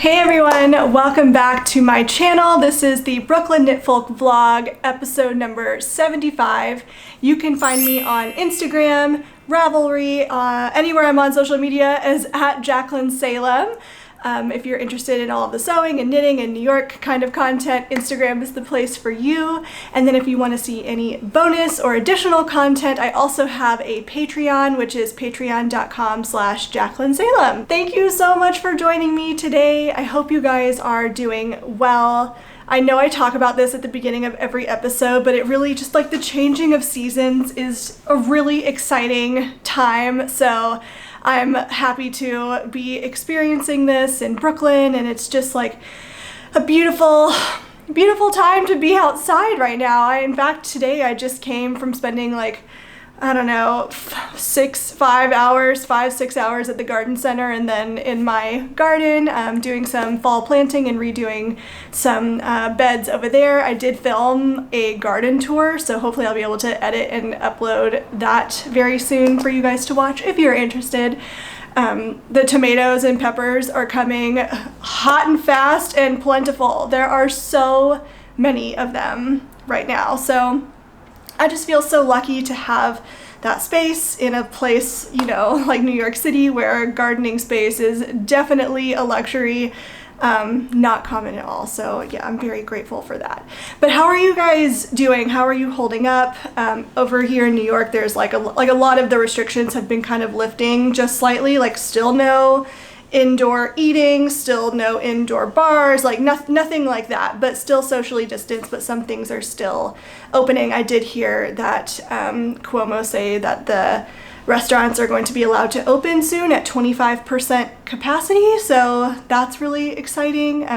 Hey everyone, welcome back to my channel. This is the Brooklyn Knitfolk vlog, episode number 75. You can find me on Instagram, Ravelry, anywhere I'm on social media as @JacquelineSalem. If you're interested in all of the sewing and knitting and New York kind of content, Instagram is the place for you. And then if you want to see any bonus or additional content, I also have a Patreon, which is patreon.com/JacquelineSalem. Thank you so much for joining me today. I hope you guys are doing well. I know I talk about this at the beginning of every episode, but it really just like the changing of seasons is a really exciting time. So I'm happy to be experiencing this in Brooklyn, and it's just like a beautiful, beautiful time to be outside right now. In fact, today I just came from spending like, I don't know, 5-6 hours at the garden center, and then in my garden doing some fall planting and redoing some beds over there. I did film a garden tour, so hopefully I'll be able to edit and upload that very soon for you guys to watch if you're interested. The tomatoes and peppers are coming hot and fast and plentiful. There are so many of them right now, so I just feel so lucky to have that space in a place, you know, like New York City, where gardening space is definitely a luxury, not common at all. So yeah, I'm very grateful for that. But how are you guys doing? How are you holding up? Over here in New York, there's like a lot of the restrictions have been kind of lifting just slightly, like still no indoor eating, still no indoor bars, like nothing like that, but still socially distanced, but some things are still opening. I did hear that Cuomo say that the restaurants are going to be allowed to open soon at 25% capacity, so that's really exciting.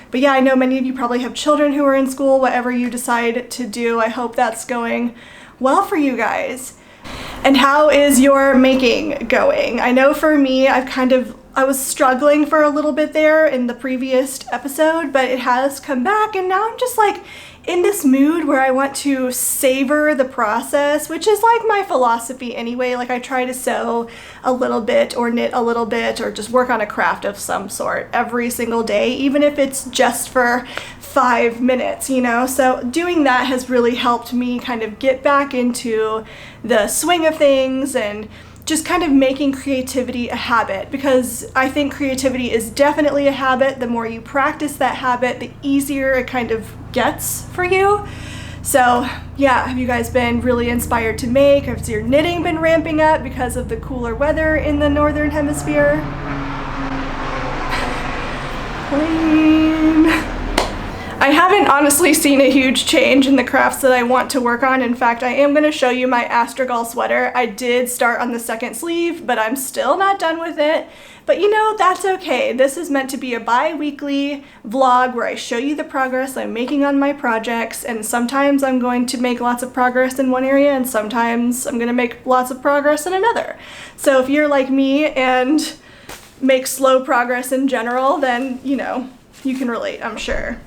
But yeah, I know many of you probably have children who are in school. Whatever you decide to do, I hope that's going well for you guys. And how is your making going? I know for me, I was struggling for a little bit there in the previous episode, but it has come back, and now I'm just like in this mood where I want to savor the process, which is like my philosophy anyway. Like I try to sew a little bit or knit a little bit or just work on a craft of some sort every single day, even if it's just for 5 minutes, you know? So doing that has really helped me kind of get back into the swing of things and just kind of making creativity a habit, because I think creativity is definitely a habit. The more you practice that habit, the easier it kind of gets for you. So yeah, have you guys been really inspired to make? Has your knitting been ramping up because of the cooler weather in the Northern Hemisphere? Clean. I haven't honestly seen a huge change in the crafts that I want to work on. In fact, I am going to show you my Astragal sweater. I did start on the second sleeve, but I'm still not done with it. But you know, that's okay. This is meant to be a bi-weekly vlog where I show you the progress I'm making on my projects, and sometimes I'm going to make lots of progress in one area, and sometimes I'm going to make lots of progress in another. So if you're like me and make slow progress in general, then, you know, you can relate, I'm sure.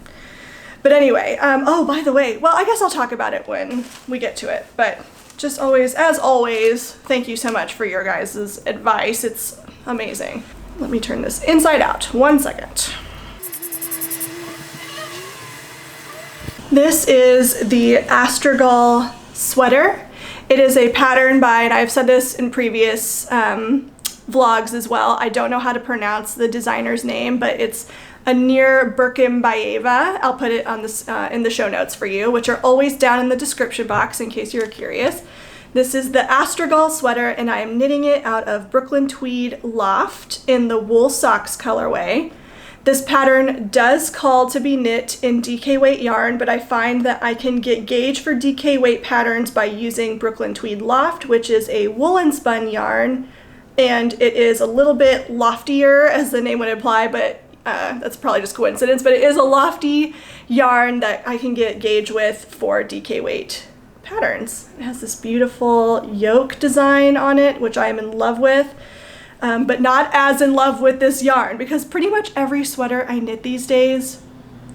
But anyway, oh, by the way, well, I guess I'll talk about it when we get to it, but just always, as always, thank you so much for your guys' advice. It's amazing. Let me turn this inside out. 1 second. This is the Astragal Sweater. It is a pattern by, and I've said this in previous vlogs as well, I don't know how to pronounce the designer's name, but it's Ainur Berkimbayeva. I'll put it on this in the show notes for you, which are always down in the description box in case you're curious. This is the Astragal sweater, and I am knitting it out of Brooklyn Tweed Loft in the wool socks colorway. This pattern does call to be knit in DK weight yarn, but I find that I can get gauge for DK weight patterns by using Brooklyn Tweed Loft, which is a woolen spun yarn, and it is a little bit loftier, as the name would imply, but that's probably just coincidence, but it is a lofty yarn that I can get gauge with for DK weight patterns. It has this beautiful yoke design on it, which I am in love with, but not as in love with this yarn, because pretty much every sweater I knit these days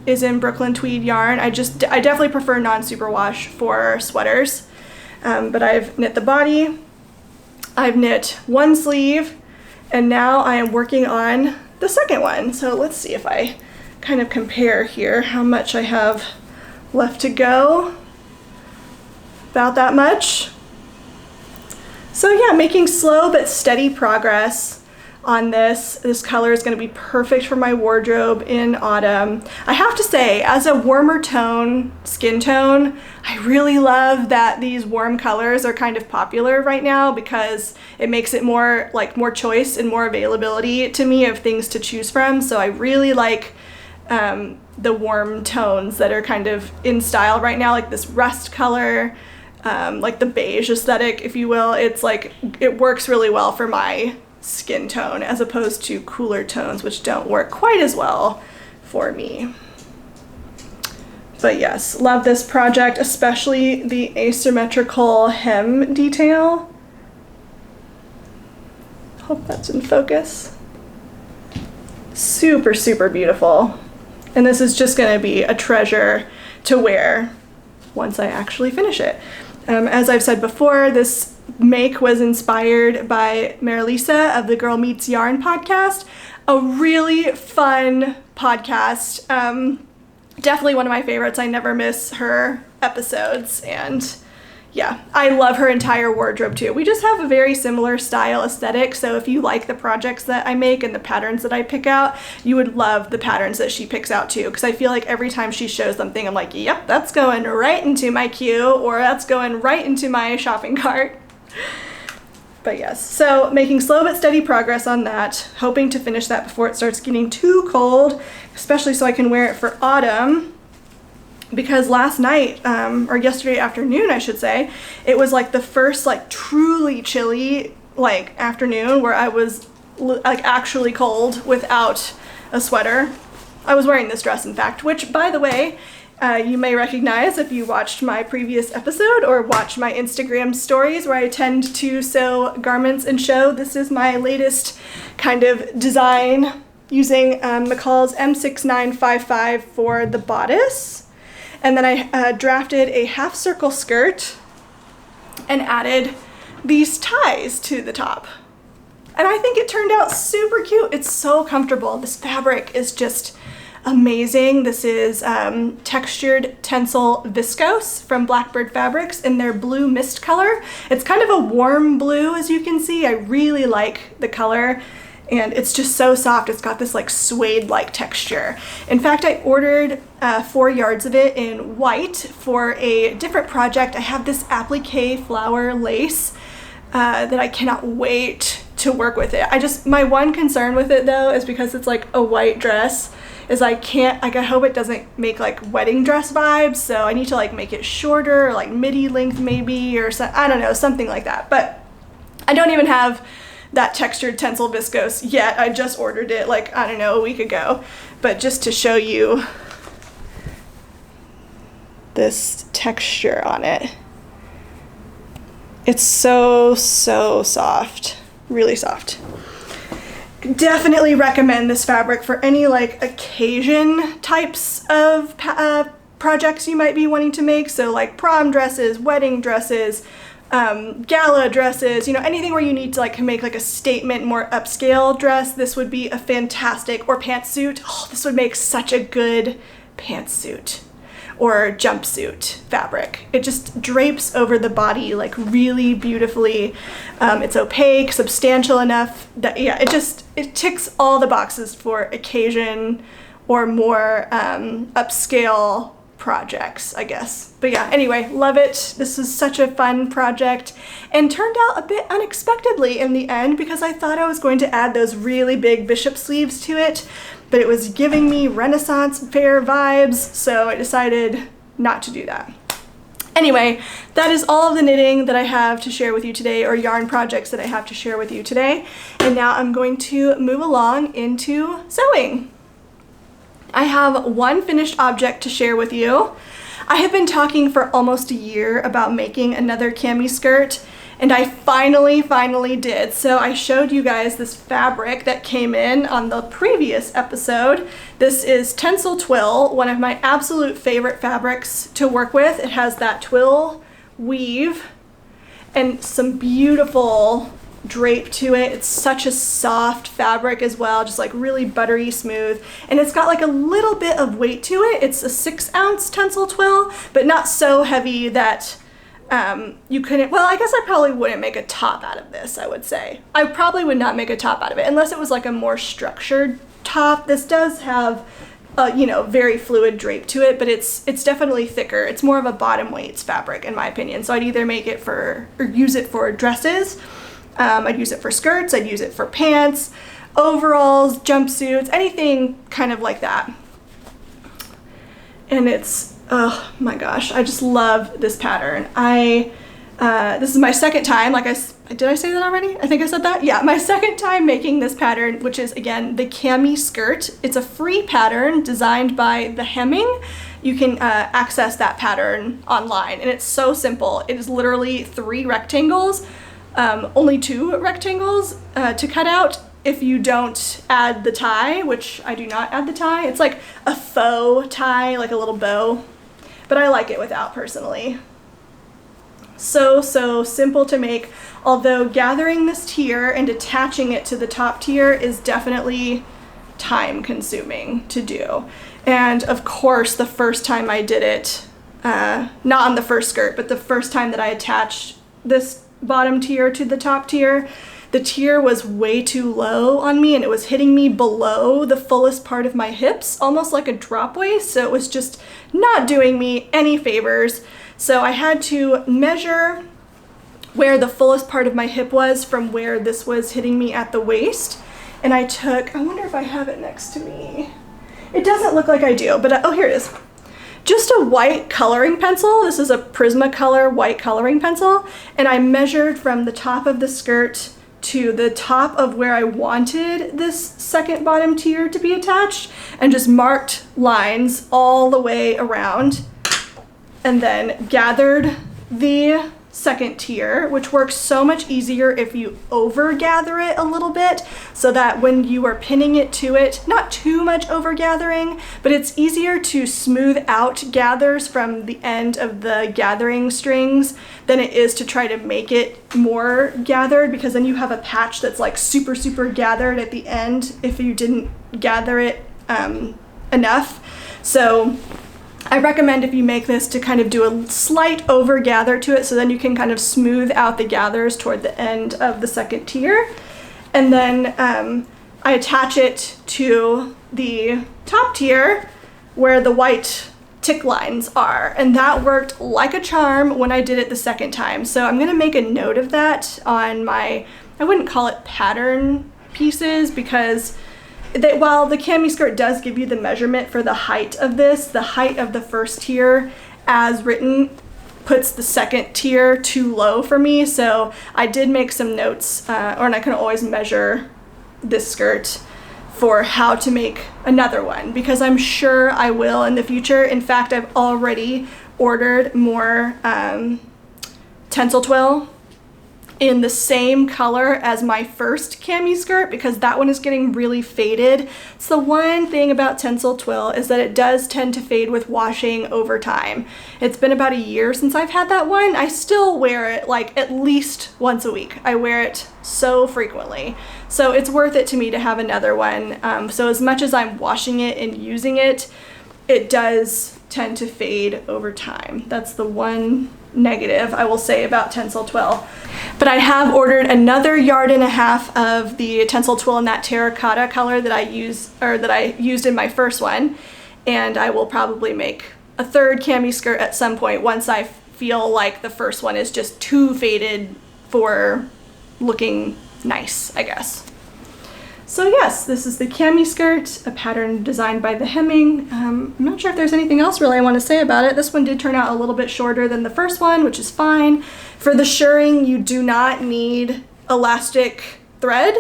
is in Brooklyn Tweed yarn. I definitely prefer non-superwash for sweaters, but I've knit the body, I've knit one sleeve, and now I am working on the second one. So let's see if I kind of compare here how much I have left to go. About that much. So yeah, making slow but steady progress on this. This color is going to be perfect for my wardrobe in autumn. I have to say, as a warmer tone, skin tone, I really love that these warm colors are kind of popular right now because it makes it more choice and more availability to me of things to choose from. So I really like the warm tones that are kind of in style right now, like this rust color, like the beige aesthetic, if you will. It's like, it works really well for my skin tone as opposed to cooler tones, which don't work quite as well for me. But yes, love this project, especially the asymmetrical hem detail. Hope that's in focus. Super, super beautiful. And this is just gonna be a treasure to wear once I actually finish it. As I've said before, this make was inspired by Marilisa of the Girl Meets Yarn podcast. A really fun podcast. Definitely one of my favorites. I never miss her episodes, and yeah, I love her entire wardrobe too. We just have a very similar style aesthetic, so if you like the projects that I make and the patterns that I pick out, you would love the patterns that she picks out too, because I feel like every time she shows something, I'm like, yep, that's going right into my queue, or that's going right into my shopping cart. But yes, so making slow but steady progress on that, hoping to finish that before it starts getting too cold, especially so I can wear it for autumn. Because last night, or yesterday afternoon, I should say, it was like the first like truly chilly like afternoon where I was like actually cold without a sweater. I was wearing this dress, in fact, which, by the way, you may recognize if you watched my previous episode or watched my Instagram stories where I tend to sew garments and show. This is my latest kind of design using McCalls M7975 for the bodice. And then I drafted a half circle skirt and added these ties to the top. And I think it turned out super cute. It's so comfortable. This fabric is just amazing. This is textured tencel viscose from Blackbird Fabrics in their blue mist color. It's kind of a warm blue, as you can see. I really like the color. And it's just so soft. It's got this like suede-like texture. In fact, I ordered 4 yards of it in white for a different project. I have this applique flower lace that I cannot wait to work with it. My one concern with it though is because it's like a white dress, is I hope it doesn't make like wedding dress vibes. So I need to like make it shorter, or like midi length maybe, or I don't know, something like that. But I don't even have that textured tencel viscose yet. I just ordered it like, I don't know, a week ago. But just to show you this texture on it. It's so, so soft. Really soft. Definitely recommend this fabric for any like occasion types of projects you might be wanting to make. So like prom dresses, wedding dresses, gala dresses, you know, anything where you need to like make like a statement, more upscale dress. This would be a fantastic, or pantsuit. Oh, this would make such a good pantsuit or jumpsuit fabric. It just drapes over the body like really beautifully. It's opaque, substantial enough that, yeah, it ticks all the boxes for occasion or more upscale projects, I guess. But yeah, anyway, love it. This is such a fun project and turned out a bit unexpectedly in the end, because I thought I was going to add those really big bishop sleeves to it, but it was giving me Renaissance fair vibes, so I decided not to do that. Anyway, that is all of the knitting that I have to share with you today, or yarn projects that I have to share with you today. And now I'm going to move along into sewing. I have one finished object to share with you. I have been talking for almost a year about making another cami skirt, and I finally did. So I showed you guys this fabric that came in on the previous episode. This is Tencel Twill, one of my absolute favorite fabrics to work with. It has that twill weave and some beautiful drape to it. It's such a soft fabric as well, just like really buttery smooth. And it's got like a little bit of weight to it. It's a 6-ounce tencel twill, but not so heavy that you couldn't, well, I guess I probably wouldn't make a top out of this, I would say. I probably would not make a top out of it unless it was like a more structured top. This does have you know, very fluid drape to it, but it's definitely thicker. It's more of a bottom weights fabric in my opinion. So I'd either make it for, or use it for dresses, I'd use it for skirts, I'd use it for pants, overalls, jumpsuits, anything kind of like that. And it's, oh my gosh, I just love this pattern. This is my second time, did I say that already? I think I said that. Yeah, my second time making this pattern, which is again the Cami Skirt. It's a free pattern designed by The Hemming. You can access that pattern online, and it's so simple. It is literally 3 rectangles, only 2 rectangles to cut out if you don't add the tie, which I do not add the tie. It's like a faux tie, like a little bow, but I like it without personally. So simple to make, although gathering this tier and attaching it to the top tier is definitely time consuming to do. And of course, the first time I did it, not on the first skirt, but the first time that I attached this bottom tier to the top tier, the tier was way too low on me and it was hitting me below the fullest part of my hips, almost like a drop waist. So it was just not doing me any favors. So I had to measure where the fullest part of my hip was from where this was hitting me at the waist. And I took, I wonder if I have it next to me. It doesn't look like I do, but oh, here it is. Just a white coloring pencil. This is a Prismacolor white coloring pencil. And I measured from the top of the skirt to the top of where I wanted this second bottom tier to be attached and just marked lines all the way around. And then gathered the second tier, which works so much easier if you over gather it a little bit, so that when you are pinning it to it, not too much over gathering, but it's easier to smooth out gathers from the end of the gathering strings than it is to try to make it more gathered, because then you have a patch that's like super gathered at the end if you didn't gather it enough. So I recommend if you make this to kind of do a slight over gather to it, so then you can kind of smooth out the gathers toward the end of the second tier. And then I attach it to the top tier where the white tick lines are. And that worked like a charm when I did it the second time. So I'm gonna make a note of that on my, I wouldn't call it pattern pieces, because while the Cami Skirt does give you the measurement for the height of this, the height of the first tier as written puts the second tier too low for me. So I did make some notes, and I can always measure this skirt for how to make another one, because I'm sure I will in the future. In fact, I've already ordered more tencel twill in the same color as my first Cami skirt, because that one is getting really faded. It's the one thing about tencel twill is that it does tend to fade with washing over time. It's been about a year since I've had that one. I still wear it like at least once a week. I wear it so frequently. So it's worth it to me to have another one. So as much as I'm washing it and using it, it does tend to fade over time. That's the one negative I will say about tencel twill. But I have ordered another 1.5 yards of the tencel twill in that terracotta color that I used in my first one, and I will probably make a third Cami skirt at some point once I feel like the first one is just too faded for looking nice, I guess. So yes, this is the Cami skirt, a pattern designed by The Hemming. I'm not sure if there's anything else really I want to say about it. This one did turn out a little bit shorter than the first one, which is fine. For the shirring, you do not need elastic thread.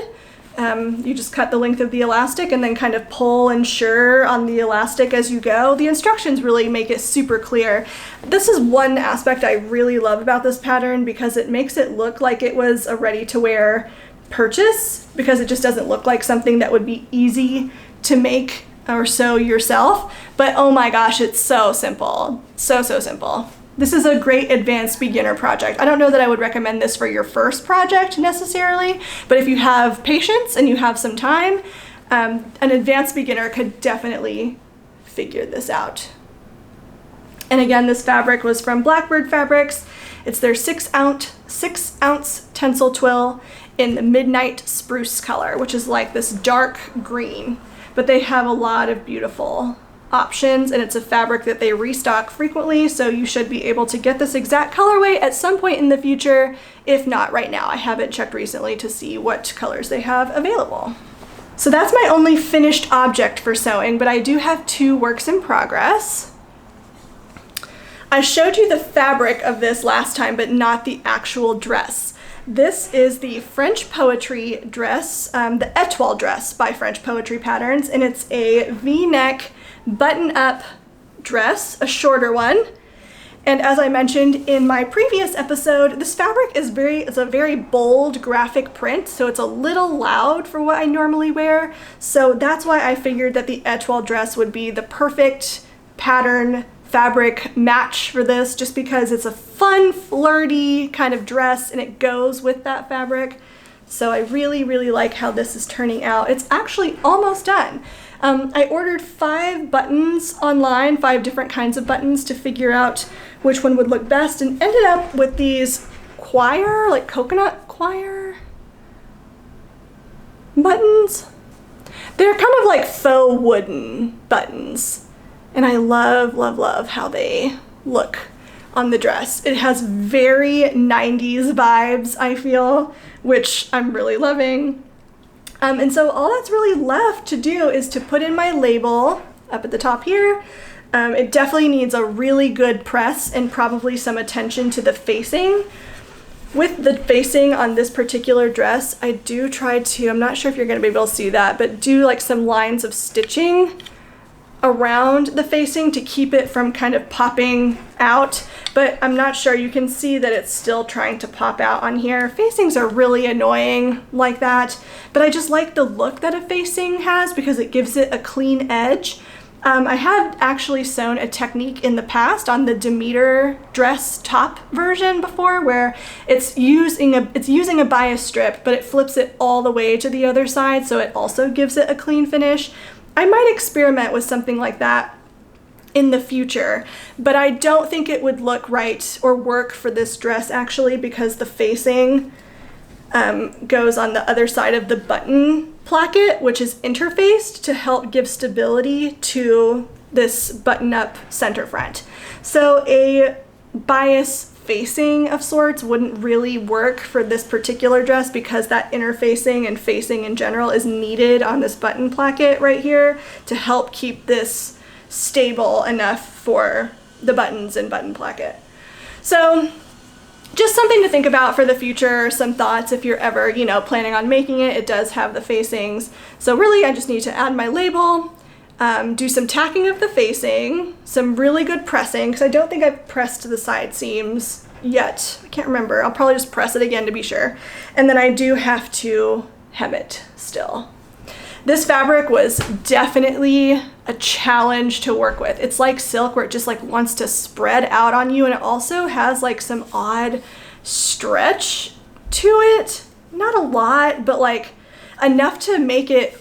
You just cut the length of the elastic and then kind of pull and shirr on the elastic as you go. The instructions really make it super clear. This is one aspect I really love about this pattern, because it makes it look like it was a ready-to-wear purchase, because it just doesn't look like something that would be easy to make or sew yourself. But oh my gosh, it's so simple. So simple. This is a great advanced beginner project. I don't know that I would recommend this for your first project necessarily, but if you have patience and you have some time, an advanced beginner could definitely figure this out. And again, this fabric was from Blackbird Fabrics. It's their 6-ounce tencel twill in the Midnight Spruce color, which is like this dark green, but they have a lot of beautiful options, and it's a fabric that they restock frequently, so you should be able to get this exact colorway at some point in the future, if not right now. I haven't checked recently to see what colors they have available. So that's my only finished object for sewing, but I do have 2 works in progress. I showed you the fabric of this last time, but not the actual dress. This is the French Poetry dress, the Étoile dress by French Poetry Patterns, and it's a V-neck button-up dress, a shorter one. And as I mentioned in my previous episode, this fabric is it's a very bold graphic print, so it's a little loud for what I normally wear. So that's why I figured that the Étoile dress would be the perfect pattern fabric match for this, just because it's a fun, flirty kind of dress and it goes with that fabric. So I really, really like how this is turning out. It's actually almost done. I ordered 5 buttons online, 5 different kinds of buttons to figure out which one would look best, and ended up with these coir, like coconut coir buttons. They're kind of like faux wooden buttons, and I love, love, love how they look on the dress. It has very 90s vibes, I feel, which I'm really loving. And so all that's really left to do is to put in my label up at the top here. It definitely needs a really good press and probably some attention to the facing. With the facing on this particular dress, I do try to, I'm not sure if you're going to be able to see that, but do like some lines of stitching around the facing to keep it from kind of popping out, but I'm not sure. You can see that it's still trying to pop out on here. Facings are really annoying like that, but I just like the look that a facing has because it gives it a clean edge. I have actually sewn a technique in the past on the Demeter dress top version before, where it's using a bias strip, but it flips it all the way to the other side, so it also gives it a clean finish. I might experiment with something like that in the future, but I don't think it would look right or work for this dress actually, because the facing goes on the other side of the button placket, which is interfaced to help give stability to this button-up center front. So a bias facing of sorts wouldn't really work for this particular dress, because that interfacing and facing in general is needed on this button placket right here to help keep this stable enough for the buttons and button placket. So just something to think about for the future, some thoughts if you're ever, you know, planning on making it. It does have the facings. So really I just need to add my label, do some tacking of the facing, some really good pressing, because I don't think I've pressed the side seams yet. I can't remember. I'll probably just press it again to be sure. And then I do have to hem it still. This fabric was definitely a challenge to work with. It's like silk, where it just like wants to spread out on you, and it also has like some odd stretch to it. Not a lot, but like enough to make it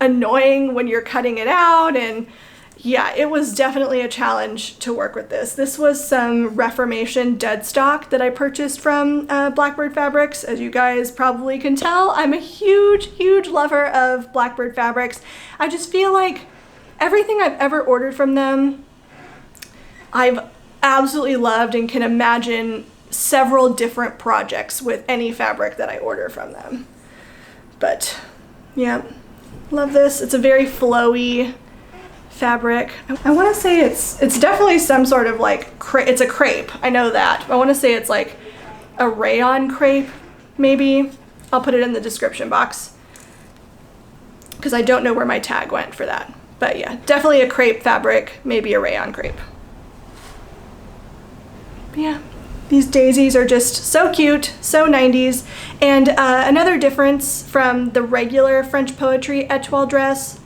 annoying when you're cutting it out. And yeah, it was definitely a challenge to work with this. This was some Reformation dead stock that I purchased from Blackbird Fabrics. As you guys probably can tell, I'm a huge, huge lover of Blackbird Fabrics. I just feel like everything I've ever ordered from them, I've absolutely loved, and can imagine several different projects with any fabric that I order from them. But yeah, love this. It's a very flowy fabric. I want to say it's definitely some sort of like it's a crepe. I know that. I want to say it's like a rayon crepe, maybe. I'll put it in the description box because I don't know where my tag went for that. But yeah, definitely a crepe fabric, maybe a rayon crepe. But yeah, these daisies are just so cute, so 90s. And another difference from the regular French Poetry Étoile dress,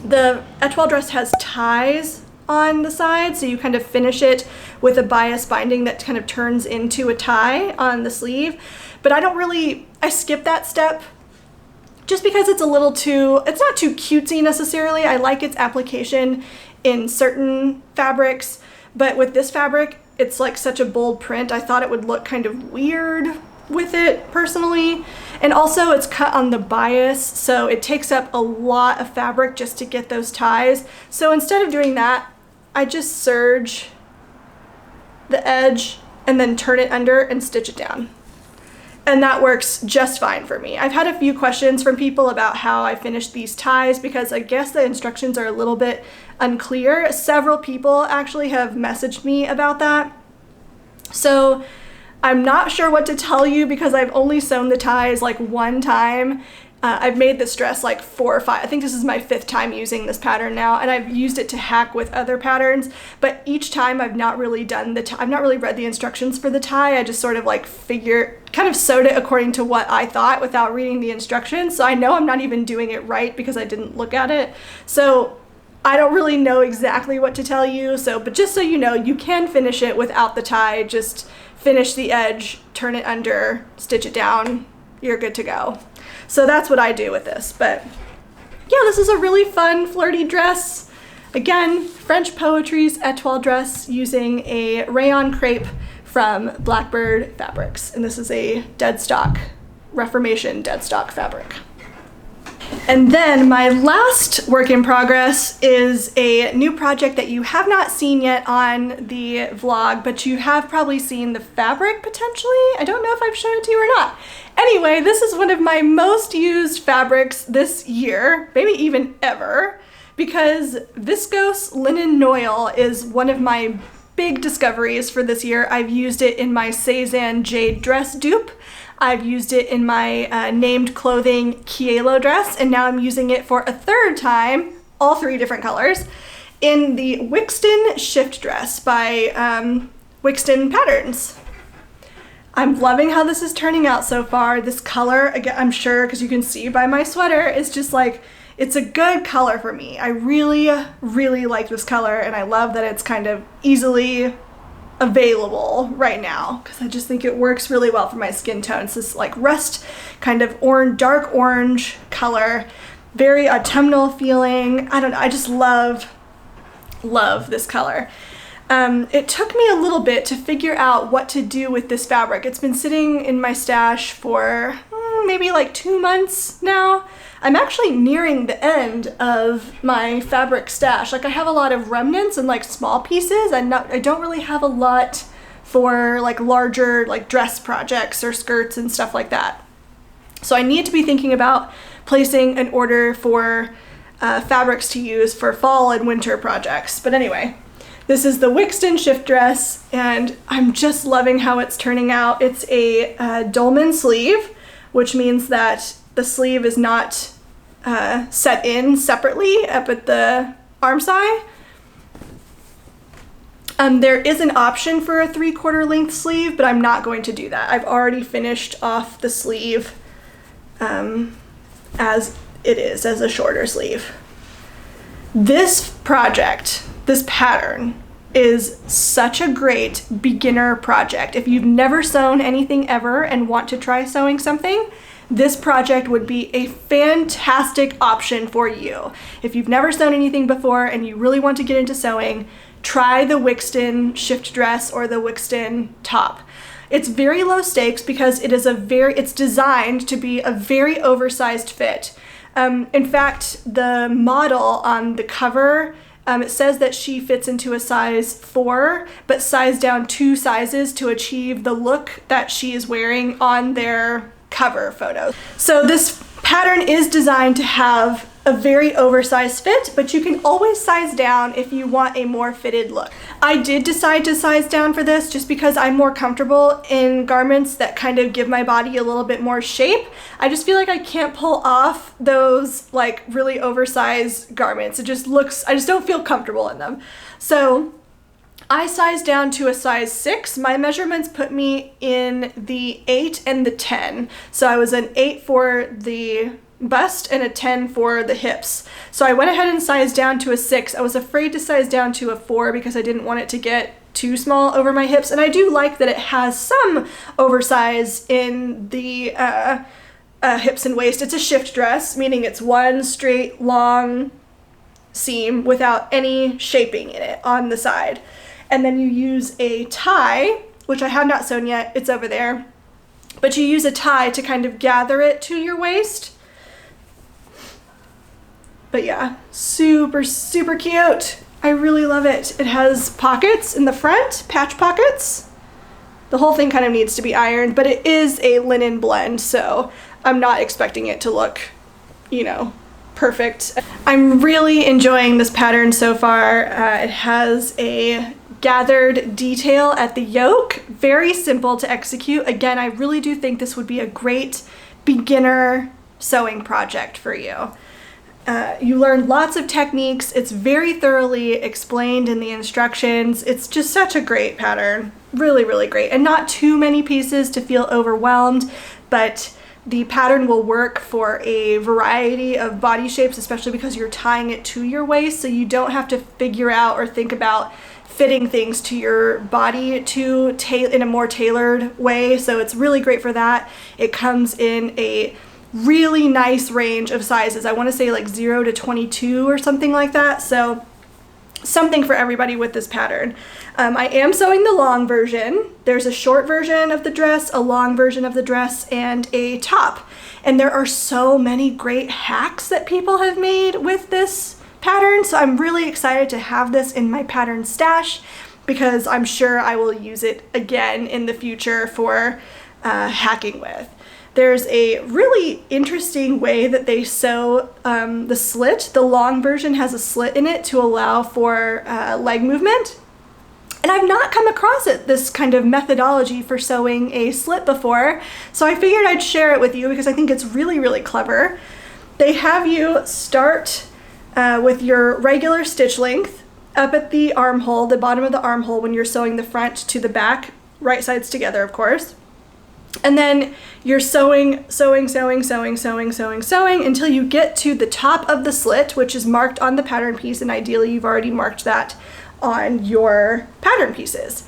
the Étoile dress has ties on the side, so you kind of finish it with a bias binding that kind of turns into a tie on the sleeve. But I skip that step just because it's a little too, it's not too cutesy necessarily. I like its application in certain fabrics, but with this fabric, it's like such a bold print. I thought it would look kind of weird with it personally. And also it's cut on the bias, so it takes up a lot of fabric just to get those ties. So instead of doing that, I just serge the edge and then turn it under and stitch it down. And that works just fine for me. I've had a few questions from people about how I finished these ties because I guess the instructions are a little bit unclear. Several people actually have messaged me about that. So I'm not sure what to tell you because I've only sewn the ties like one time. I've made this dress like 4 or 5. I think this is my 5th time using this pattern now, and I've used it to hack with other patterns, but each time I've not really done I've not really read the instructions for the tie. I just sort of like kind of sewed it according to what I thought without reading the instructions. So I know I'm not even doing it right because I didn't look at it. So I don't really know exactly what to tell you. But just so you know, you can finish it without the tie. Just finish the edge, turn it under, stitch it down, you're good to go. So that's what I do with this. But yeah, this is a really fun, flirty dress. Again, French Poetry's Étoile dress using a Rayon crepe from Blackbird Fabrics. And this is a dead stock, Reformation dead stock fabric. And then my last work in progress is a new project that you have not seen yet on the vlog, but you have probably seen the fabric potentially. I don't know if I've shown it to you or not. Anyway, this is one of my most used fabrics this year, maybe even ever, because Viscose Linen Noil is one of my big discoveries for this year. I've used it in my Cezanne Jade dress dupe. I've used it in my named clothing Kielo dress, and now I'm using it for a 3rd time, all 3 different colors, in the Wixton shift dress by Wiksten Patterns. I'm loving how this is turning out so far. This color, again, I'm sure, because you can see by my sweater, is just like, it's a good color for me. I really, really like this color, and I love that it's kind of easily available right now because I just think it works really well for my skin tone. It's this like rust kind of dark orange color, very autumnal feeling. I don't know, I just love this color. It took me a little bit to figure out what to do with this fabric. It's been sitting in my stash for maybe like 2 months now. I'm actually nearing the end of my fabric stash. Like I have a lot of remnants and like small pieces, and I don't really have a lot for like larger like dress projects or skirts and stuff like that. So I need to be thinking about placing an order for fabrics to use for fall and winter projects. But anyway, this is the Wixton shift dress, and I'm just loving how it's turning out. It's a dolman sleeve, which means that the sleeve is not set in separately up at the arm side. There is an option for a 3/4 length sleeve, but I'm not going to do that. I've already finished off the sleeve as it is, as a shorter sleeve. This project, this pattern, is such a great beginner project. If you've never sewn anything ever and want to try sewing something, this project would be a fantastic option for you. If you've never sewn anything before and you really want to get into sewing, try the Wixton shift dress or the Wixton top. It's very low stakes because it's designed to be a very oversized fit. In fact, the model on the cover, it says that she fits into a size 4, but sized down 2 sizes to achieve the look that she is wearing on their cover photo. So this pattern is designed to have a very oversized fit, but you can always size down if you want a more fitted look. I did decide to size down for this just because I'm more comfortable in garments that kind of give my body a little bit more shape. I just feel like I can't pull off those like really oversized garments. I just don't feel comfortable in them. So I sized down to a size 6. My measurements put me in the 8 and the 10. So I was an 8 for the bust and a 10 for the hips. So I went ahead and sized down to a 6. I was afraid to size down to a 4 because I didn't want it to get too small over my hips, and I do like that it has some oversize in the hips and waist. It's a shift dress, meaning it's one straight long seam without any shaping in it on the side. And then you use a tie, which I have not sewn yet, it's over there, but you use a tie to kind of gather it to your waist. But yeah, super, super cute. I really love it. It has pockets in the front, patch pockets. The whole thing kind of needs to be ironed, but it is a linen blend, so I'm not expecting it to look, you know, perfect. I'm really enjoying this pattern so far. It has a gathered detail at the yoke, very simple to execute. Again, I really do think this would be a great beginner sewing project for you. You learn lots of techniques. It's very thoroughly explained in the instructions. It's just such a great pattern. Really, really great. And not too many pieces to feel overwhelmed, but the pattern will work for a variety of body shapes, especially because you're tying it to your waist, so you don't have to figure out or think about fitting things to your body in a more tailored way. So it's really great for that. It comes in a really nice range of sizes. I want to say like 0 to 22 or something like that. So something for everybody with this pattern. I am sewing the long version. There's a short version of the dress, a long version of the dress, and a top. And there are so many great hacks that people have made with this pattern. So I'm really excited to have this in my pattern stash because I'm sure I will use it again in the future for hacking with. There's a really interesting way that they sew the slit. The long version has a slit in it to allow for leg movement. And I've not come across this kind of methodology for sewing a slit before, so I figured I'd share it with you because I think it's really, really clever. They have you start with your regular stitch length up at the armhole, the bottom of the armhole when you're sewing the front to the back, right sides together, of course. And then you're sewing until you get to the top of the slit, which is marked on the pattern piece, and ideally you've already marked that on your pattern pieces.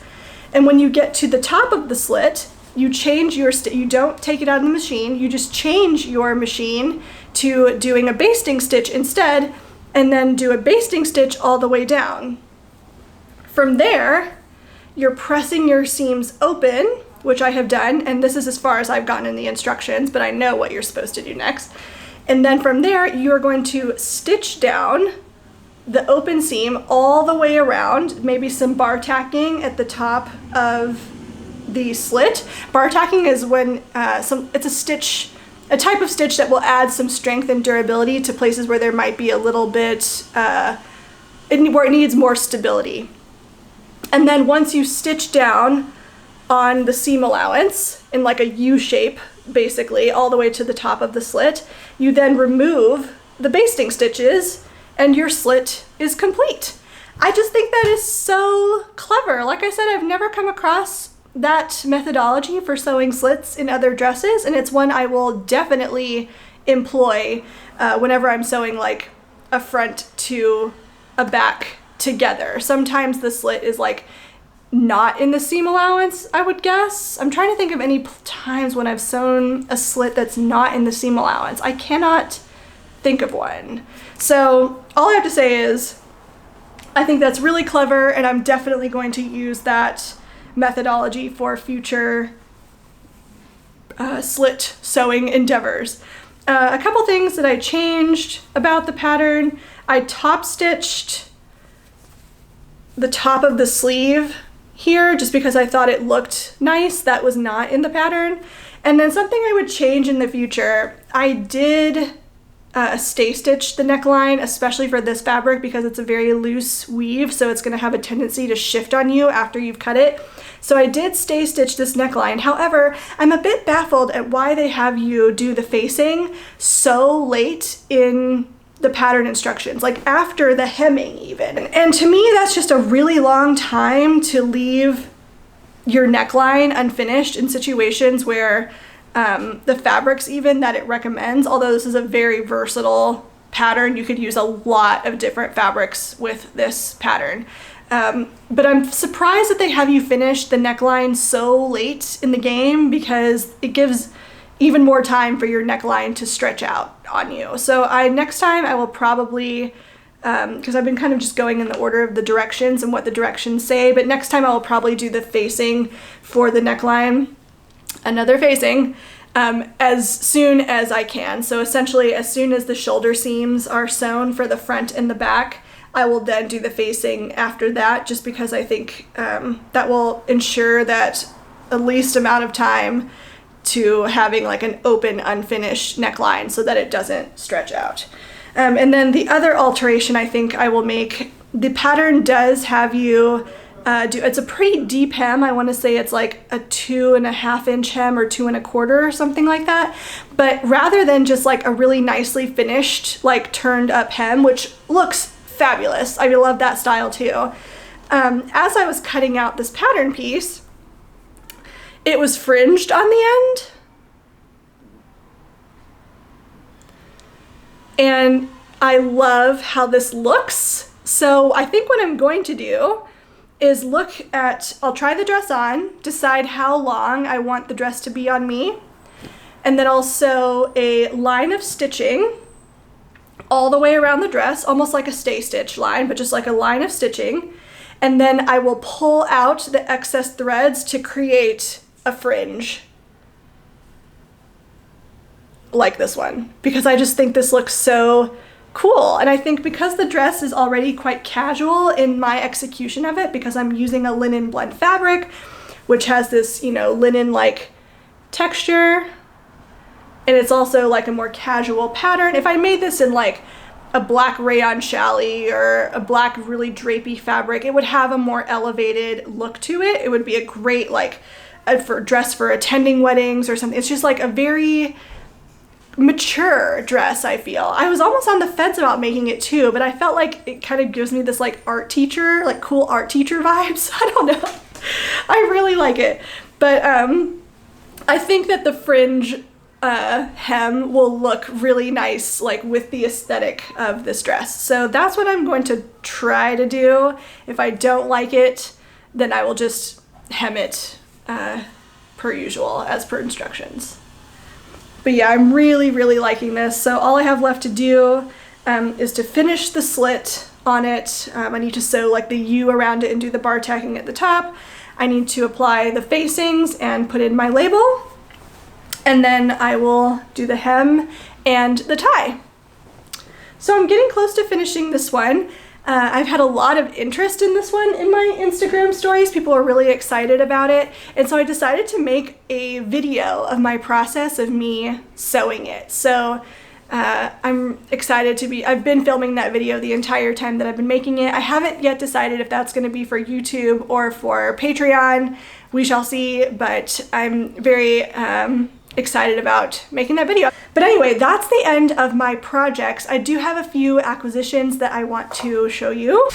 And when you get to the top of the slit, you change your you don't take it out of the machine, you just change your machine to doing a basting stitch instead, and then do a basting stitch all the way down. From there, you're pressing your seams open, which I have done, and this is as far as I've gotten in the instructions, but I know what you're supposed to do next. And then from there, you're going to stitch down the open seam all the way around, maybe some bar tacking at the top of the slit. Bar tacking is when it's a type of stitch that will add some strength and durability to places where there might be a little bit, where it needs more stability. And then once you stitch down on the seam allowance in like a U shape, basically, all the way to the top of the slit, you then remove the basting stitches and your slit is complete. I just think that is so clever. Like I said, I've never come across that methodology for sewing slits in other dresses, and it's one I will definitely employ whenever I'm sewing like a front to a back together. Sometimes the slit is like not in the seam allowance, I would guess. I'm trying to think of any times when I've sewn a slit that's not in the seam allowance. I cannot think of one. So all I have to say is I think that's really clever, and I'm definitely going to use that methodology for future slit sewing endeavors. A couple things that I changed about the pattern. I top stitched the top of the sleeve here just because I thought it looked nice. That was not in the pattern. And then something I would change in the future, I did stay stitch the neckline, especially for this fabric because it's a very loose weave, so it's going to have a tendency to shift on you after you've cut it. So I did stay stitch this neckline. However, I'm a bit baffled at why they have you do the facing so late in the pattern instructions, like after the hemming even. And to me, that's just a really long time to leave your neckline unfinished in situations where the fabrics even that it recommends, although this is a very versatile pattern. You could use a lot of different fabrics with this pattern. But I'm surprised that they have you finish the neckline so late in the game, because it gives even more time for your neckline to stretch out on you. So next time I will probably, because I've been kind of just going in the order of the directions and what the directions say, but next time I will probably do the facing for the neckline, another facing, as soon as I can. So essentially, as soon as the shoulder seams are sewn for the front and the back, I will then do the facing after that, just because I think that will ensure that the least amount of time to having like an open, unfinished neckline so that it doesn't stretch out. And then the other alteration I think I will make, the pattern does have you it's a pretty deep hem. I want to say it's like a 2.5 inch hem or 2 1/4 or something like that. But rather than just like a really nicely finished, like turned up hem, which looks fabulous, I love that style too. As I was cutting out this pattern piece, it was fringed on the end. And I love how this looks. So I think what I'm going to do is I'll try the dress on, decide how long I want the dress to be on me, and then I'll sew a line of stitching all the way around the dress, almost like a stay stitch line, but just like a line of stitching. And then I will pull out the excess threads to create a fringe like this one, because I just think this looks so cool. And I think because the dress is already quite casual in my execution of it, because I'm using a linen blend fabric, which has this, you know, linen-like texture, and it's also like a more casual pattern. If I made this in like a black rayon challis or a black really drapey fabric, it would have a more elevated look to it. It would be a great like dress for attending weddings or something. It's just like a very mature dress, I feel. I was almost on the fence about making it too, but I felt like it kind of gives me this like art teacher, like cool art teacher vibes. I don't know. I really like it. But I think that the fringe hem will look really nice like with the aesthetic of this dress. So that's what I'm going to try to do. If I don't like it, then I will just hem it per usual, as per instructions. But yeah, I'm really, really liking this. So all I have left to do is to finish the slit on it. I need to sew like the U around it and do the bar tacking at the top. I need to apply the facings and put in my label. And then I will do the hem and the tie. So I'm getting close to finishing this one. I've had a lot of interest in this one in my Instagram stories. People are really excited about it. And so I decided to make a video of my process of me sewing it. So I'm excited I've been filming that video the entire time that I've been making it. I haven't yet decided if that's going to be for YouTube or for Patreon. We shall see, but I'm very excited about making that video. But anyway, that's the end of my projects. I do have a few acquisitions that I want to show you.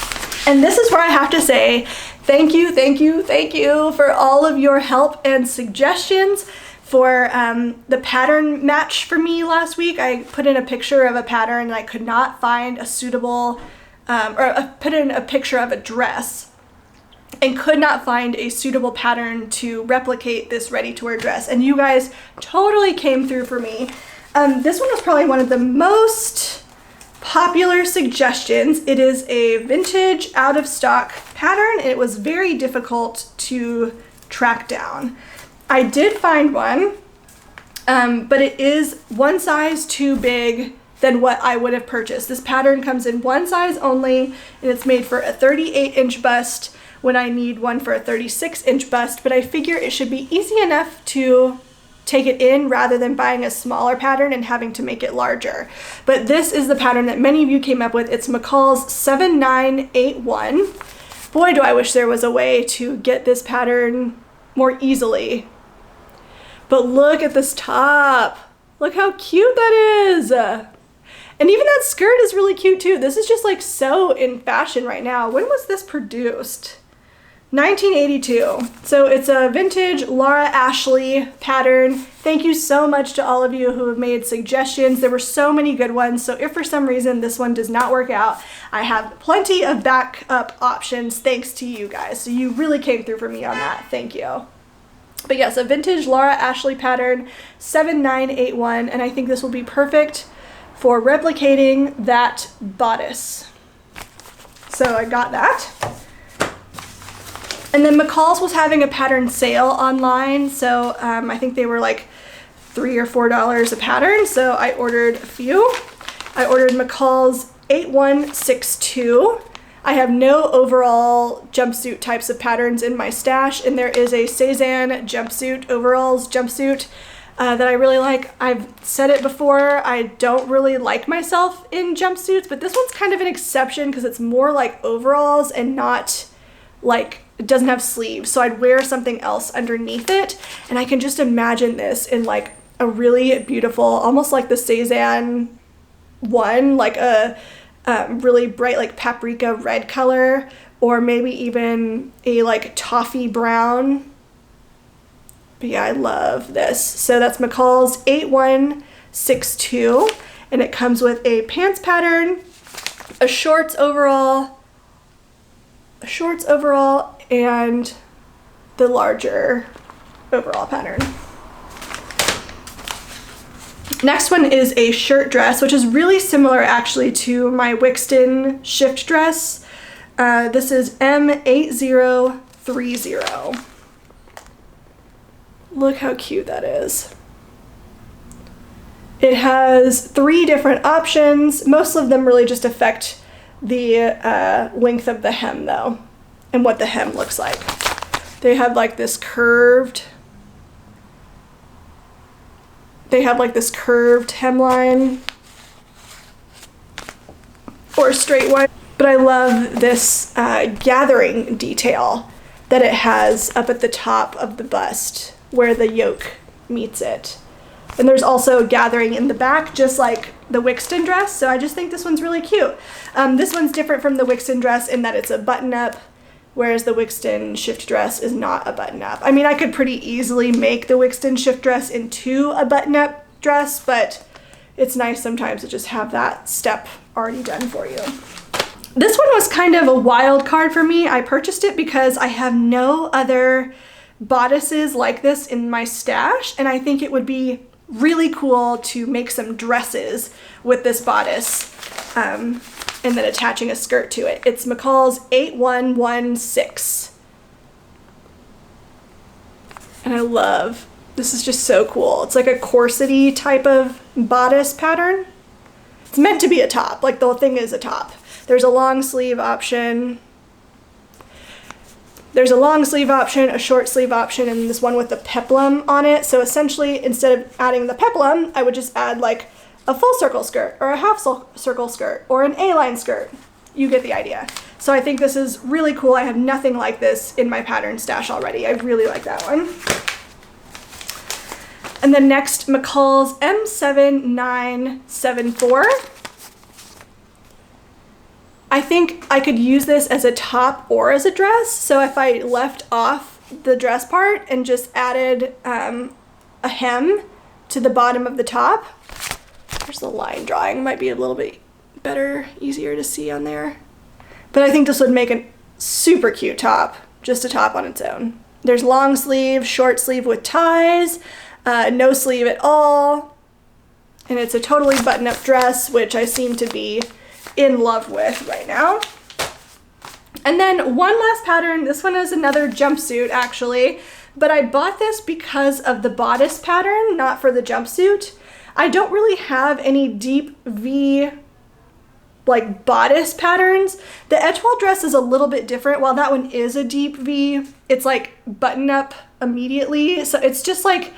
And this is where I have to say thank you, thank you, thank you for all of your help and suggestions for the pattern match for me last week. I put in a picture of a pattern and I could not find a suitable, put in a picture of a dress and could not find a suitable pattern to replicate this ready-to-wear dress. And you guys totally came through for me. This one was probably one of the most popular suggestions. It is a vintage out-of-stock pattern, and it was very difficult to track down. I did find one, but it is one size too big than what I would have purchased. This pattern comes in one size only, and it's made for a 38-inch bust when I need one for a 36-inch bust, but I figure it should be easy enough to take it in rather than buying a smaller pattern and having to make it larger. But this is the pattern that many of you came up with. It's McCalls 7981. Boy, do I wish there was a way to get this pattern more easily. But look at this top. Look how cute that is. And even that skirt is really cute too. This is just like so in fashion right now. When was this produced? 1982. So it's a vintage Laura Ashley pattern. Thank you so much to all of you who have made suggestions. There were so many good ones. So if for some reason this one does not work out, I have plenty of backup options thanks to you guys. So you really came through for me on that. Thank you. But yes, a vintage Laura Ashley pattern, 7981. And I think this will be perfect for replicating that bodice. So I got that. And then McCalls was having a pattern sale online, so I think they were like $3 or $4 a pattern, so I ordered a few. I ordered McCalls 8162. I have no overall jumpsuit types of patterns in my stash, and there is a Cezanne jumpsuit, overalls jumpsuit, that I really like. I've said it before, I don't really like myself in jumpsuits, but this one's kind of an exception because it's more like overalls and not like, it doesn't have sleeves, so I'd wear something else underneath it, and I can just imagine this in like a really beautiful, almost like the Cezanne one, like a really bright like paprika red color, or maybe even a like toffee brown. But yeah, I love this. So that's McCalls 8162, and it comes with a pants pattern, a shorts overall, and the larger overall pattern. Next one is a shirt dress, which is really similar actually to my Wixton shift dress. This is M8030. Look how cute that is. It has 3 different options. Most of them really just affect the length of the hem though, and what the hem looks like. They have like this curved hemline, or a straight one. But I love this gathering detail that it has up at the top of the bust where the yoke meets it. And there's also a gathering in the back, just like the Wixton dress, so I just think this one's really cute. This one's different from the Wixton dress in that it's a button-up, whereas the Wixton shift dress is not a button-up. I mean, I could pretty easily make the Wixton shift dress into a button-up dress, but it's nice sometimes to just have that step already done for you. This one was kind of a wild card for me. I purchased it because I have no other bodices like this in my stash, and I think it would be really cool to make some dresses with this bodice, and then attaching a skirt to it. It's McCalls 8116. And I love, this is just so cool. It's like a corsety type of bodice pattern. It's meant to be a top, like the whole thing is a top. There's a long sleeve option. There's a long sleeve option, a short sleeve option, and this one with the peplum on it. So essentially, instead of adding the peplum, I would just add like a full circle skirt or a half circle skirt or an A-line skirt. You get the idea. So I think this is really cool. I have nothing like this in my pattern stash already. I really like that one. And then next, McCalls M7974. I think I could use this as a top or as a dress. So if I left off the dress part and just added a hem to the bottom of the top, there's the line drawing, might be a little bit better, easier to see on there. But I think this would make a super cute top, just a top on its own. There's long sleeve, short sleeve with ties, no sleeve at all. And it's a totally button-up dress, which I seem to be in love with right now. And then one last pattern. This one is another jumpsuit actually, but I bought this because of the bodice pattern, not for the jumpsuit. I don't really have any deep V like bodice patterns. The Étoile dress is a little bit different. While that one is a deep V, it's like button up immediately. So it's just like,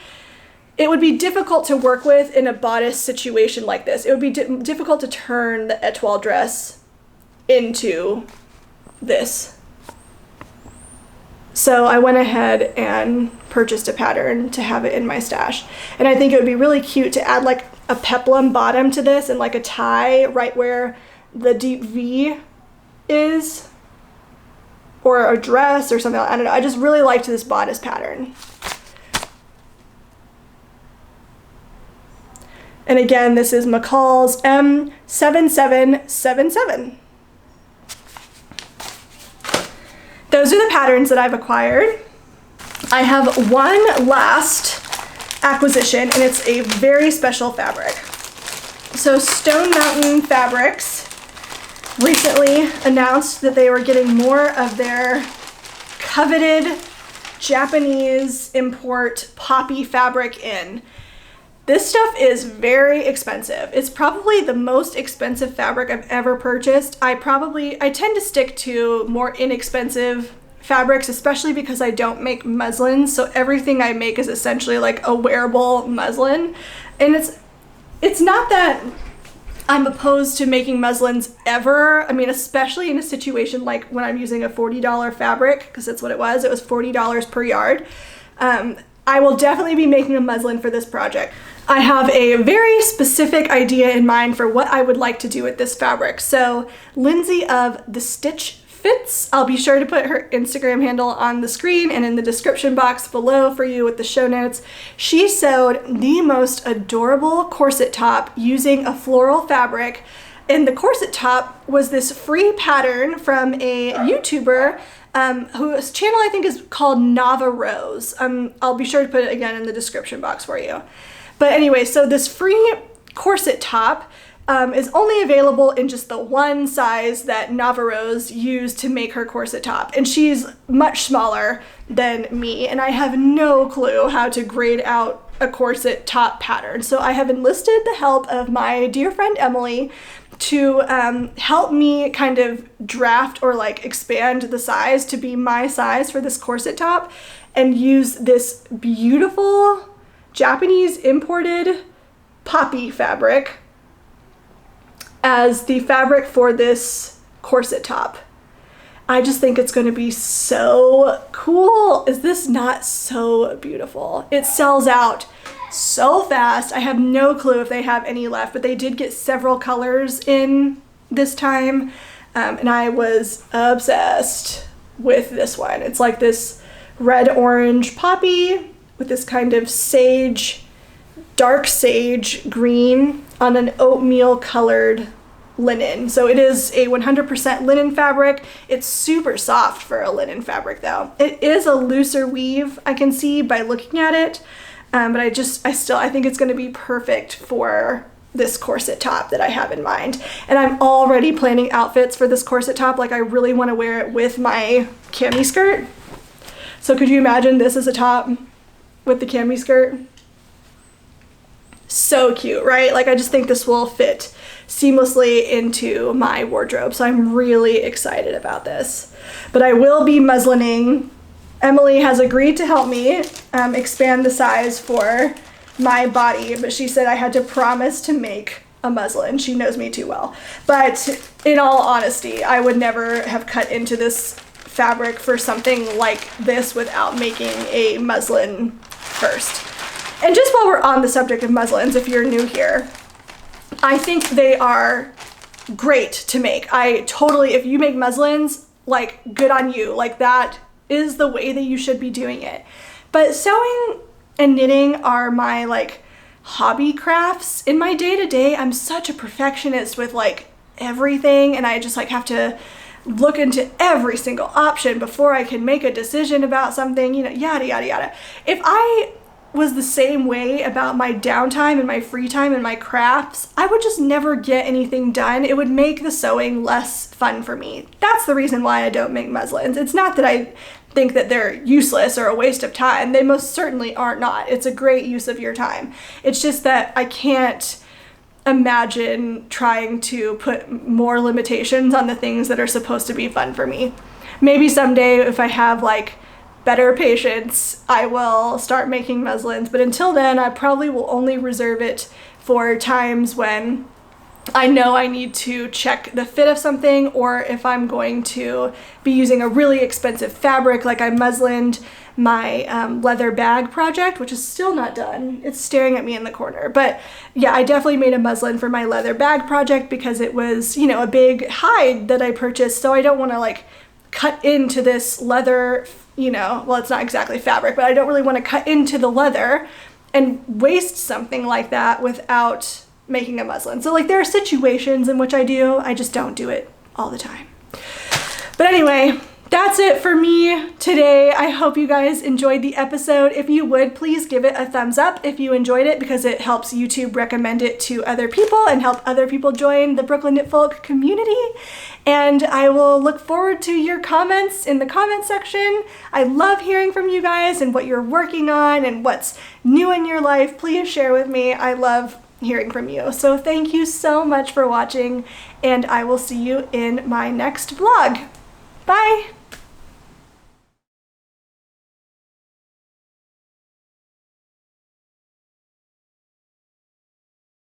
it would be difficult to work with in a bodice situation like this. It would be difficult to turn the Étoile dress into this. So I went ahead and purchased a pattern to have it in my stash. And I think it would be really cute to add like a peplum bottom to this and like a tie right where the deep V is. or a dress or something. I don't know. I just really liked this bodice pattern. And again, this is McCalls M7777. Those are the patterns that I've acquired. I have one last acquisition, and it's a very special fabric. So Stone Mountain Fabrics recently announced that they were getting more of their coveted Japanese import poppy fabric in. This stuff is very expensive. It's probably the most expensive fabric I've ever purchased. I tend to stick to more inexpensive fabrics, especially because I don't make muslins. So everything I make is essentially like a wearable muslin. And it's not that I'm opposed to making muslins ever. I mean, especially in a situation like when I'm using a $40 fabric, because that's what it was. It was $40 per yard. I will definitely be making a muslin for this project. I have a very specific idea in mind for what I would like to do with this fabric. So Lindsay of The Stitch Fits, I'll be sure to put her Instagram handle on the screen and in the description box below for you with the show notes. She sewed the most adorable corset top using a floral fabric. And the corset top was this free pattern from a YouTuber whose channel I think is called Nava Rose. I'll be sure to put it again in the description box for you. But anyway, so this free corset top is only available in just the one size that Navarose used to make her corset top. And she's much smaller than me, and I have no clue how to grade out a corset top pattern. So I have enlisted the help of my dear friend Emily to help me kind of draft or like expand the size to be my size for this corset top, and use this beautiful Japanese imported poppy fabric as the fabric for this corset top. I just think it's going to be so cool. Is this not so beautiful? It sells out so fast. I have no clue if they have any left, but they did get several colors in this time, and I was obsessed with this one. It's like this red orange poppy with this kind of sage, dark sage green on an oatmeal colored linen. So it is a 100% linen fabric. It's super soft for a linen fabric though. It is a looser weave, I can see by looking at it, but I think it's going to be perfect for this corset top that I have in mind. And I'm already planning outfits for this corset top. Like, I really want to wear it with my cami skirt. So could you imagine this as a top with the cami skirt? So cute, right? Like, I just think this will fit seamlessly into my wardrobe. So I'm really excited about this. But I will be muslining. Emily has agreed to help me expand the size for my body, but she said I had to promise to make a muslin. She knows me too well. But in all honesty, I would never have cut into this fabric for something like this without making a muslin first. And just while we're on the subject of muslins, if you're new here, I think they are great to make. If you make muslins, like, good on you. Like, that is the way that you should be doing it. But sewing and knitting are my like hobby crafts. In my day-to-day, I'm such a perfectionist with like everything, and I just like have to look into every single option before I can make a decision about something, you know, yada yada yada. If I was the same way about my downtime and my free time and my crafts, I would just never get anything done. It would make the sewing less fun for me. That's the reason why I don't make muslins. It's not that I think that they're useless or a waste of time. They most certainly are not. It's a great use of your time. It's just that I can't imagine trying to put more limitations on the things that are supposed to be fun for me. Maybe someday, if I have like better patience, I will start making muslins, but until then I probably will only reserve it for times when I know I need to check the fit of something, or if I'm going to be using a really expensive fabric. Like, I muslined my leather bag project, which is still not done. It's staring at me in the corner. But yeah, I definitely made a muslin for my leather bag project because it was, you know, a big hide that I purchased. So I don't want to like cut into this leather, you know, well, it's not exactly fabric, but I don't really want to cut into the leather and waste something like that without making a muslin. So like there are situations in which I do, I just don't do it all the time. But anyway, that's it for me today. I hope you guys enjoyed the episode. If you would, please give it a thumbs up if you enjoyed it, because it helps YouTube recommend it to other people and help other people join the Brooklyn Knitfolk community. And I will look forward to your comments in the comment section. I love hearing from you guys and what you're working on and what's new in your life. Please share with me. I love hearing from you. So thank you so much for watching, and I will see you in my next vlog. Bye!